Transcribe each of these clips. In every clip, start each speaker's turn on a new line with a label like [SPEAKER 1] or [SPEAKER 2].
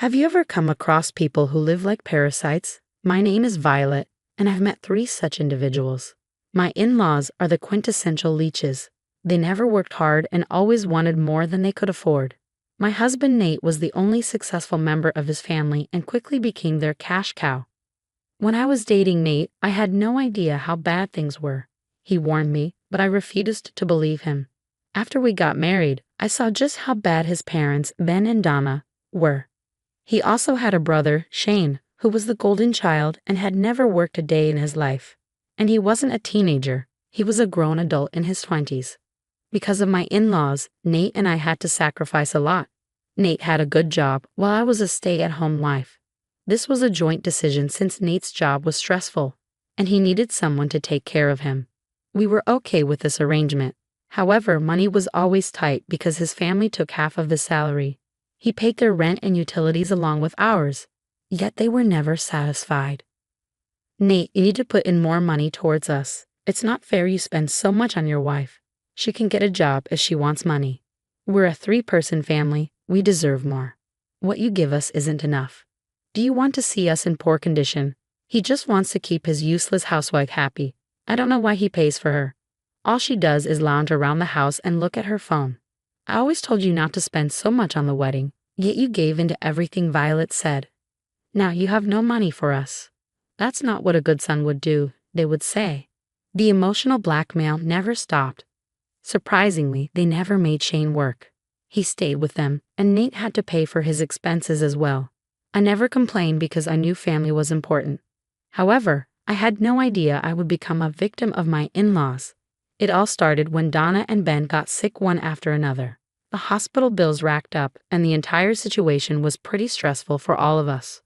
[SPEAKER 1] Have you ever come across people who live like parasites? My name is Violet, and I've met 3 such individuals. My in-laws are the quintessential leeches. They never worked hard and always wanted more than they could afford. My husband Nate was the only successful member of his family and quickly became their cash cow. When I was dating Nate, I had no idea how bad things were. He warned me, but I refused to believe him. After we got married, I saw just how bad his parents, Ben and Donna, were. He also had a brother, Shane, who was the golden child and had never worked a day in his life. And he wasn't a teenager, he was a grown adult in his 20s. Because of my in-laws, Nate and I had to sacrifice a lot. Nate had a good job while I was a stay-at-home wife. This was a joint decision since Nate's job was stressful, and he needed someone to take care of him. We were okay with this arrangement. However, money was always tight because his family took half of his salary. He paid their rent and utilities along with ours, yet they were never satisfied. Nate, you need to put in more money towards us. It's not fair you spend so much on your wife. She can get a job if she wants money. We're a 3-person family. We deserve more. What you give us isn't enough. Do you want to see us in poor condition? He just wants to keep his useless housewife happy. I don't know why he pays for her. All she does is lounge around the house and look at her phone. I always told you not to spend so much on the wedding, yet you gave in to everything Violet said. Now you have no money for us. That's not what a good son would do, they would say. The emotional blackmail never stopped. Surprisingly, they never made Shane work. He stayed with them, and Nate had to pay for his expenses as well. I never complained because I knew family was important. However, I had no idea I would become a victim of my in-laws. It all started when Donna and Ben got sick one after another. The hospital bills racked up, and the entire situation was pretty stressful for all of us.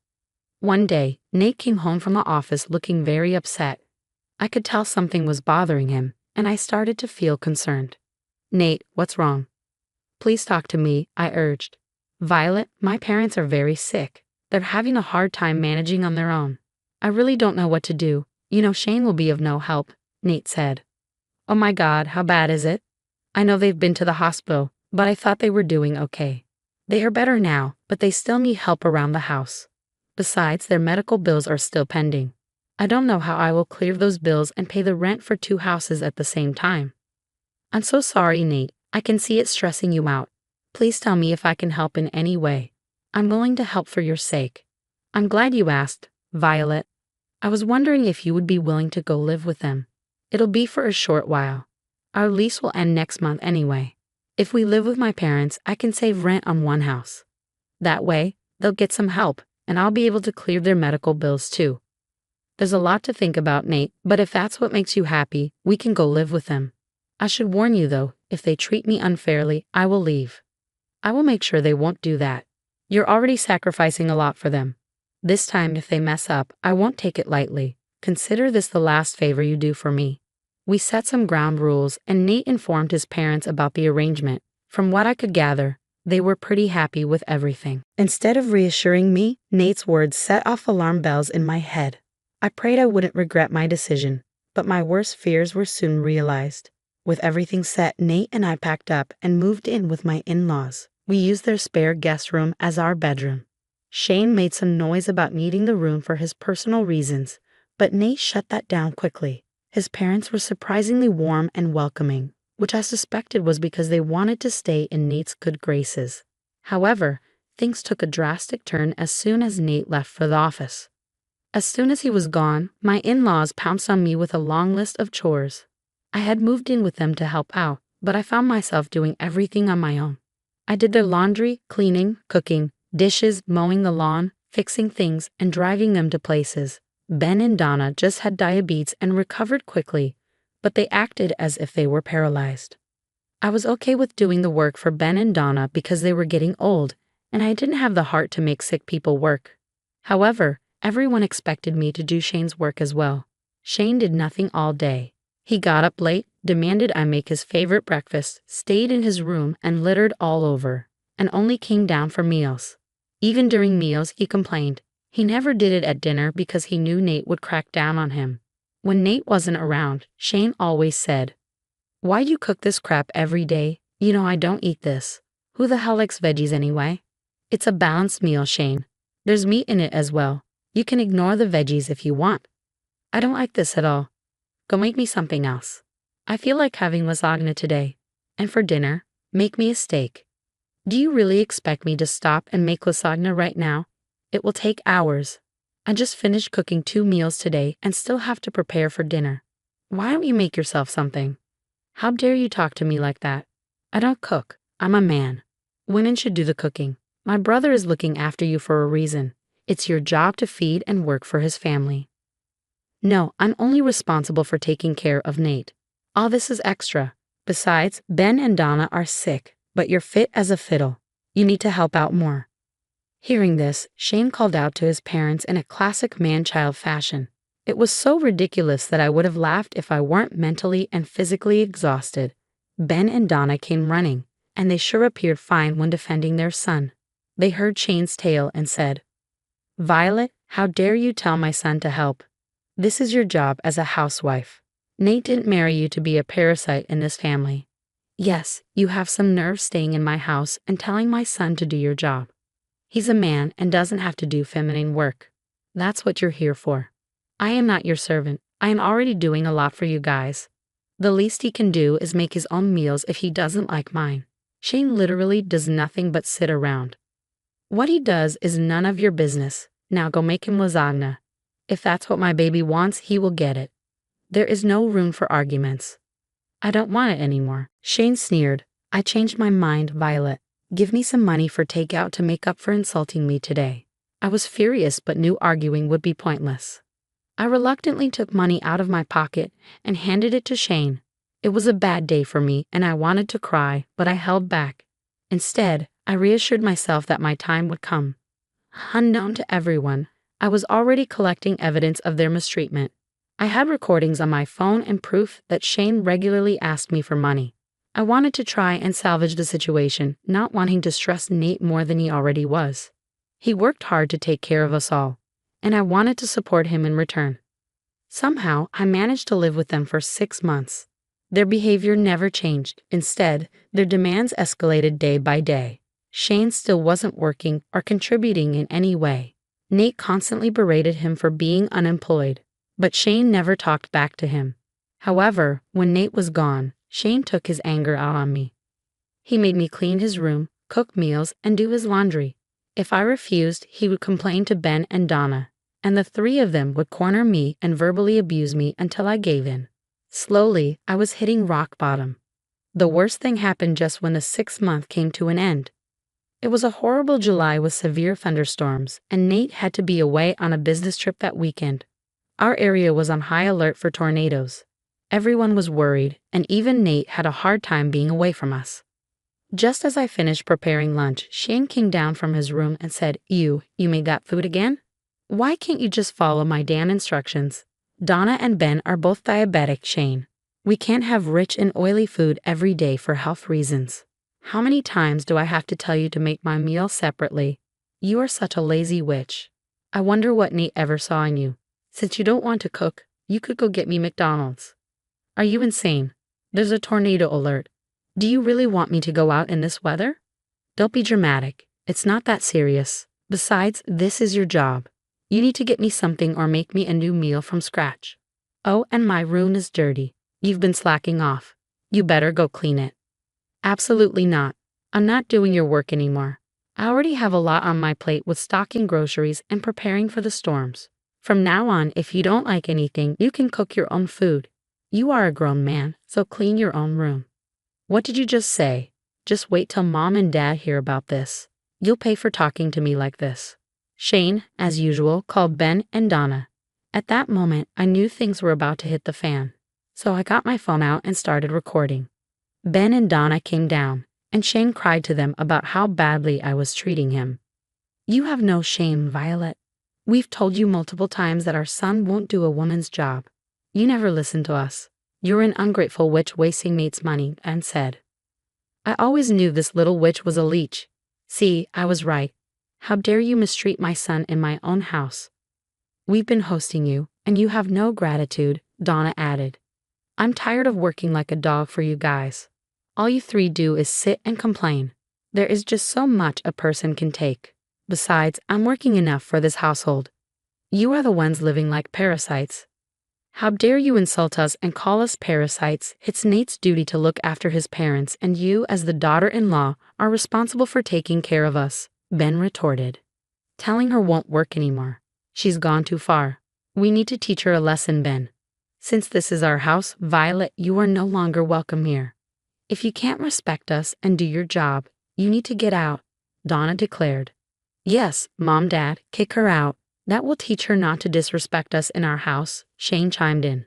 [SPEAKER 1] One day, Nate came home from the office looking very upset. I could tell something was bothering him, and I started to feel concerned. Nate, what's wrong? Please talk to me, I urged. Violet, my parents are very sick. They're having a hard time managing on their own. I really don't know what to do. You know Shane will be of no help, Nate said. Oh my God, how bad is it? I know they've been to the hospital, but I thought they were doing okay. They are better now, but they still need help around the house. Besides, their medical bills are still pending. I don't know how I will clear those bills and pay the rent for 2 houses at the same time. I'm so sorry, Nate. I can see it stressing you out. Please tell me if I can help in any way. I'm willing to help for your sake. I'm glad you asked, Violet. I was wondering if you would be willing to go live with them. It'll be for a short while. Our lease will end next month anyway. If we live with my parents, I can save rent on 1 house. That way, they'll get some help, and I'll be able to clear their medical bills too. There's a lot to think about, Nate, but if that's what makes you happy, we can go live with them. I should warn you though, if they treat me unfairly, I will leave. I will make sure they won't do that. You're already sacrificing a lot for them. This time, if they mess up, I won't take it lightly. Consider this the last favor you do for me. We set some ground rules, and Nate informed his parents about the arrangement. From what I could gather, they were pretty happy with everything. Instead of reassuring me, Nate's words set off alarm bells in my head. I prayed I wouldn't regret my decision, but my worst fears were soon realized. With everything set, Nate and I packed up and moved in with my in-laws. We used their spare guest room as our bedroom. Shane made some noise about needing the room for his personal reasons, but Nate shut that down quickly. His parents were surprisingly warm and welcoming, which I suspected was because they wanted to stay in Nate's good graces. However, things took a drastic turn as soon as Nate left for the office. As soon as he was gone, my in-laws pounced on me with a long list of chores. I had moved in with them to help out, but I found myself doing everything on my own. I did their laundry, cleaning, cooking, dishes, mowing the lawn, fixing things, and driving them to places. Ben and Donna just had diabetes and recovered quickly, but they acted as if they were paralyzed. I was okay with doing the work for Ben and Donna because they were getting old, and I didn't have the heart to make sick people work. However, everyone expected me to do Shane's work as well. Shane did nothing all day. He got up late, demanded I make his favorite breakfast, stayed in his room and littered all over, and only came down for meals. Even during meals, he complained. He never did it at dinner because he knew Nate would crack down on him. When Nate wasn't around, Shane always said, "Why'd you cook this crap every day? You know I don't eat this. Who the hell likes veggies anyway?" It's a balanced meal, Shane. There's meat in it as well. You can ignore the veggies if you want. I don't like this at all. Go make me something else. I feel like having lasagna today. And for dinner, make me a steak. Do you really expect me to stop and make lasagna right now? It will take hours. I just finished cooking 2 meals today and still have to prepare for dinner. Why don't you make yourself something? How dare you talk to me like that? I don't cook. I'm a man. Women should do the cooking. My brother is looking after you for a reason. It's your job to feed and work for his family. No, I'm only responsible for taking care of Nate. All this is extra. Besides, Ben and Donna are sick, but you're fit as a fiddle. You need to help out more. Hearing this, Shane called out to his parents in a classic man-child fashion. It was so ridiculous that I would have laughed if I weren't mentally and physically exhausted. Ben and Donna came running, and they sure appeared fine when defending their son. They heard Shane's tale and said, "Violet, how dare you tell my son to help? This is your job as a housewife. Nate didn't marry you to be a parasite in this family. Yes, you have some nerve staying in my house and telling my son to do your job. He's a man and doesn't have to do feminine work. That's what you're here for. I am not your servant. I am already doing a lot for you guys. The least he can do is make his own meals if he doesn't like mine." Shane literally does nothing but sit around. What he does is none of your business. Now go make him lasagna. If that's what my baby wants, he will get it. There is no room for arguments. I don't want it anymore. Shane sneered. I changed my mind, Violet. Give me some money for takeout to make up for insulting me today. I was furious but knew arguing would be pointless. I reluctantly took money out of my pocket and handed it to Shane. It was a bad day for me and I wanted to cry, but I held back. Instead, I reassured myself that my time would come. Unknown to everyone, I was already collecting evidence of their mistreatment. I had recordings on my phone and proof that Shane regularly asked me for money. I wanted to try and salvage the situation, not wanting to stress Nate more than he already was. He worked hard to take care of us all, and I wanted to support him in return. Somehow, I managed to live with them for 6 months. Their behavior never changed. Instead, their demands escalated day by day. Shane still wasn't working or contributing in any way. Nate constantly berated him for being unemployed, but Shane never talked back to him. However, when Nate was gone, Shane took his anger out on me. He made me clean his room, cook meals, and do his laundry. If I refused, he would complain to Ben and Donna, and the 3 of them would corner me and verbally abuse me until I gave in. Slowly, I was hitting rock bottom. The worst thing happened just when the 6th month came to an end. It was a horrible July with severe thunderstorms, and Nate had to be away on a business trip that weekend. Our area was on high alert for tornadoes. Everyone was worried, and even Nate had a hard time being away from us. Just as I finished preparing lunch, Shane came down from his room and said, You made that food again? Why can't you just follow my damn instructions? Donna and Ben are both diabetic, Shane. We can't have rich and oily food every day for health reasons. How many times do I have to tell you to make my meal separately? You are such a lazy witch. I wonder what Nate ever saw in you. Since you don't want to cook, you could go get me McDonald's. Are you insane? There's a tornado alert. Do you really want me to go out in this weather? Don't be dramatic. It's not that serious. Besides, this is your job. You need to get me something or make me a new meal from scratch. Oh, and my room is dirty. You've been slacking off. You better go clean it. Absolutely not. I'm not doing your work anymore. I already have a lot on my plate with stocking groceries and preparing for the storms. From now on, if you don't like anything, you can cook your own food. You are a grown man, so clean your own room. What did you just say? Just wait till Mom and Dad hear about this. You'll pay for talking to me like this. Shane, as usual, called Ben and Donna. At that moment, I knew things were about to hit the fan. So I got my phone out and started recording. Ben and Donna came down, and Shane cried to them about how badly I was treating him. You have no shame, Violet. We've told you multiple times that our son won't do a woman's job. You never listened to us. You're an ungrateful witch wasting Nate's money, and said. I always knew this little witch was a leech. See, I was right. How dare you mistreat my son in my own house? We've been hosting you, and you have no gratitude, Donna added. I'm tired of working like a dog for you guys. All you 3 do is sit and complain. There is just so much a person can take. Besides, I'm working enough for this household. You are the ones living like parasites. How dare you insult us and call us parasites? It's Nate's duty to look after his parents, and you, as the daughter-in-law, are responsible for taking care of us, Ben retorted. Telling her won't work anymore. She's gone too far. We need to teach her a lesson, Ben. Since this is our house, Violet, you are no longer welcome here. If you can't respect us and do your job, you need to get out, Donna declared. Yes, Mom, Dad, kick her out. That will teach her not to disrespect us in our house, Shane chimed in.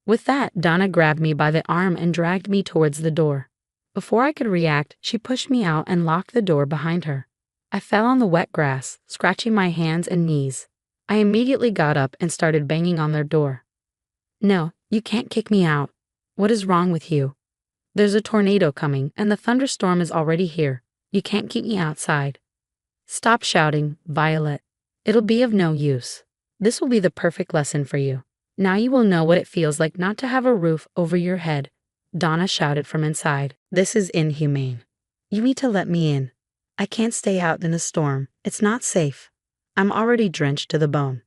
[SPEAKER 1] With that, Donna grabbed me by the arm and dragged me towards the door. Before I could react, she pushed me out and locked the door behind her. I fell on the wet grass, scratching my hands and knees. I immediately got up and started banging on their door. No, you can't kick me out. What is wrong with you? There's a tornado coming, and the thunderstorm is already here. You can't keep me outside. Stop shouting, Violet. It'll be of no use. This will be the perfect lesson for you. Now you will know what it feels like not to have a roof over your head, Donna shouted from inside. This is inhumane. You need to let me in. I can't stay out in the storm. It's not safe. I'm already drenched to the bone.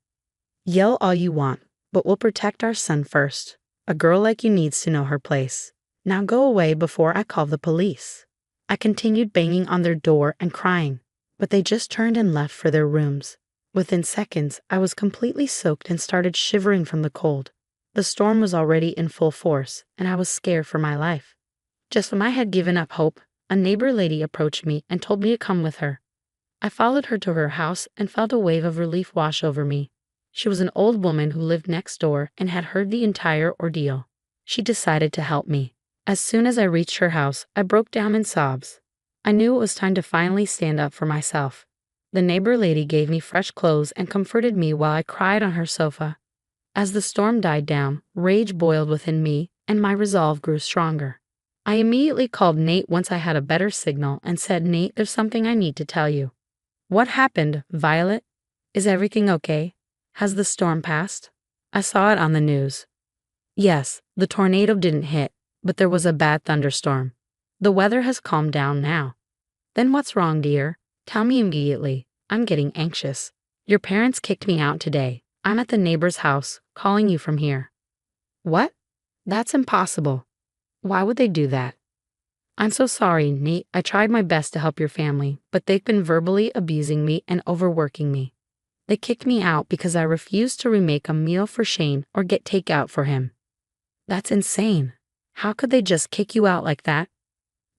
[SPEAKER 1] Yell all you want, but we'll protect our son first. A girl like you needs to know her place. Now go away before I call the police. I continued banging on their door and crying, but they just turned and left for their rooms. Within seconds, I was completely soaked and started shivering from the cold. The storm was already in full force, and I was scared for my life. Just when I had given up hope, a neighbor lady approached me and told me to come with her. I followed her to her house and felt a wave of relief wash over me. She was an old woman who lived next door and had heard the entire ordeal. She decided to help me. As soon as I reached her house, I broke down in sobs. I knew it was time to finally stand up for myself. The neighbor lady gave me fresh clothes and comforted me while I cried on her sofa. As the storm died down, rage boiled within me, and my resolve grew stronger. I immediately called Nate once I had a better signal and said, Nate, there's something I need to tell you. What happened, Violet? Is everything okay? Has the storm passed? I saw it on the news. Yes, the tornado didn't hit, but there was a bad thunderstorm. The weather has calmed down now. Then what's wrong, dear? Tell me immediately. I'm getting anxious. Your parents kicked me out today. I'm at the neighbor's house, calling you from here. What? That's impossible. Why would they do that? I'm so sorry, Nate. I tried my best to help your family, but they've been verbally abusing me and overworking me. They kicked me out because I refused to remake a meal for Shane or get takeout for him. That's insane. How could they just kick you out like that?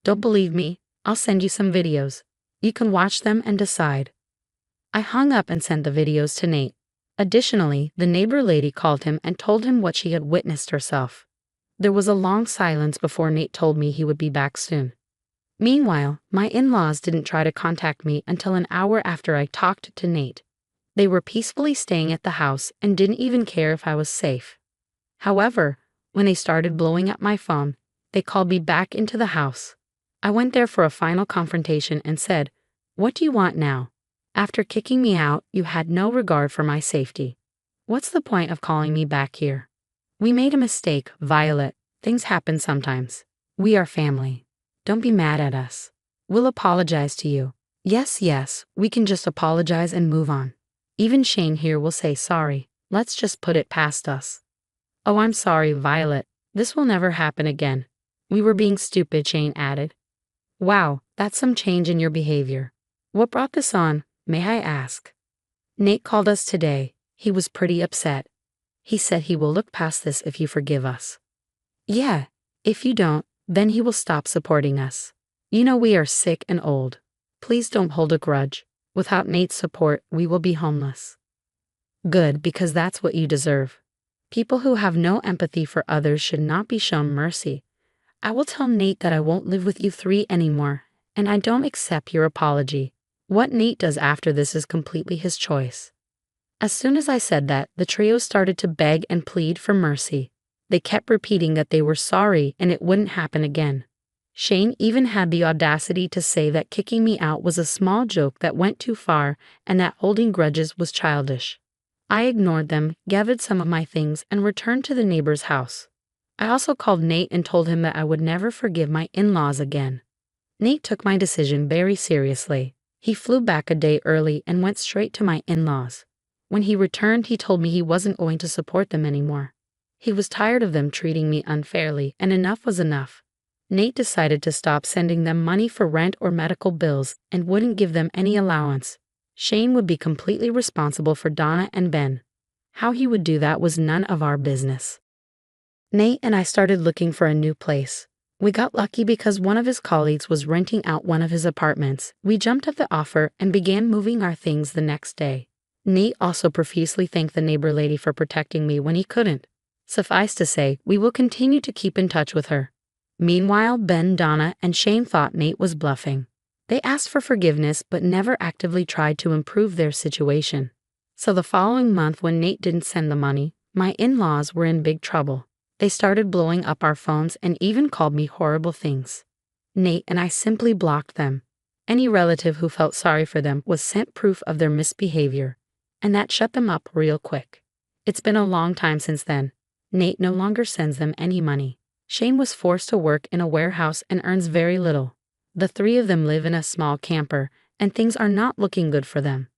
[SPEAKER 1] Don't believe me? I'll send you some videos. You can watch them and decide. I hung up and sent the videos to Nate. Additionally, the neighbor lady called him and told him what she had witnessed herself. There was a long silence before Nate told me he would be back soon. Meanwhile, my in-laws didn't try to contact me until an hour after I talked to Nate. They were peacefully staying at the house and didn't even care if I was safe. However, when they started blowing up my phone, they called me back into the house. I went there for a final confrontation and said, What do you want now? After kicking me out, you had no regard for my safety. What's the point of calling me back here? We made a mistake, Violet. Things happen sometimes. We are family. Don't be mad at us. We'll apologize to you. Yes, we can just apologize and move on. Even Shane here will say sorry. Let's just put it past us. Oh, I'm sorry, Violet. This will never happen again. We were being stupid, Shane added. Wow, that's some change in your behavior. What brought this on, may I ask? Nate called us today. He was pretty upset. He said he will look past this if you forgive us. Yeah, if you don't, then he will stop supporting us. You know we are sick and old. Please don't hold a grudge. Without Nate's support, we will be homeless. Good, because that's what you deserve. People who have no empathy for others should not be shown mercy. I will tell Nate that I won't live with you three anymore, and I don't accept your apology. What Nate does after this is completely his choice. As soon as I said that, the trio started to beg and plead for mercy. They kept repeating that they were sorry and it wouldn't happen again. Shane even had the audacity to say that kicking me out was a small joke that went too far and that holding grudges was childish. I ignored them, gathered some of my things, and returned to the neighbor's house. I also called Nate and told him that I would never forgive my in-laws again. Nate took my decision very seriously. He flew back a day early and went straight to my in-laws. When he returned, he told me he wasn't going to support them anymore. He was tired of them treating me unfairly, and enough was enough. Nate decided to stop sending them money for rent or medical bills and wouldn't give them any allowance. Shane would be completely responsible for Donna and Ben. How he would do that was none of our business. Nate and I started looking for a new place. We got lucky because one of his colleagues was renting out one of his apartments. We jumped at the offer and began moving our things the next day. Nate also profusely thanked the neighbor lady for protecting me when he couldn't. Suffice to say, we will continue to keep in touch with her. Meanwhile, Ben, Donna, and Shane thought Nate was bluffing. They asked for forgiveness but never actively tried to improve their situation. So the following month, when Nate didn't send the money, my in-laws were in big trouble. They started blowing up our phones and even called me horrible things. Nate and I simply blocked them. Any relative who felt sorry for them was sent proof of their misbehavior, and that shut them up real quick. It's been a long time since then. Nate no longer sends them any money. Shane was forced to work in a warehouse and earns very little. The three of them live in a small camper, and things are not looking good for them.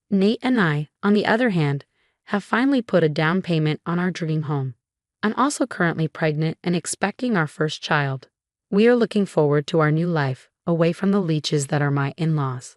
[SPEAKER 1] Nate and I, on the other hand, have finally put a down payment on our dream home. I'm also currently pregnant and expecting our first child. We are looking forward to our new life, away from the leeches that are my in-laws.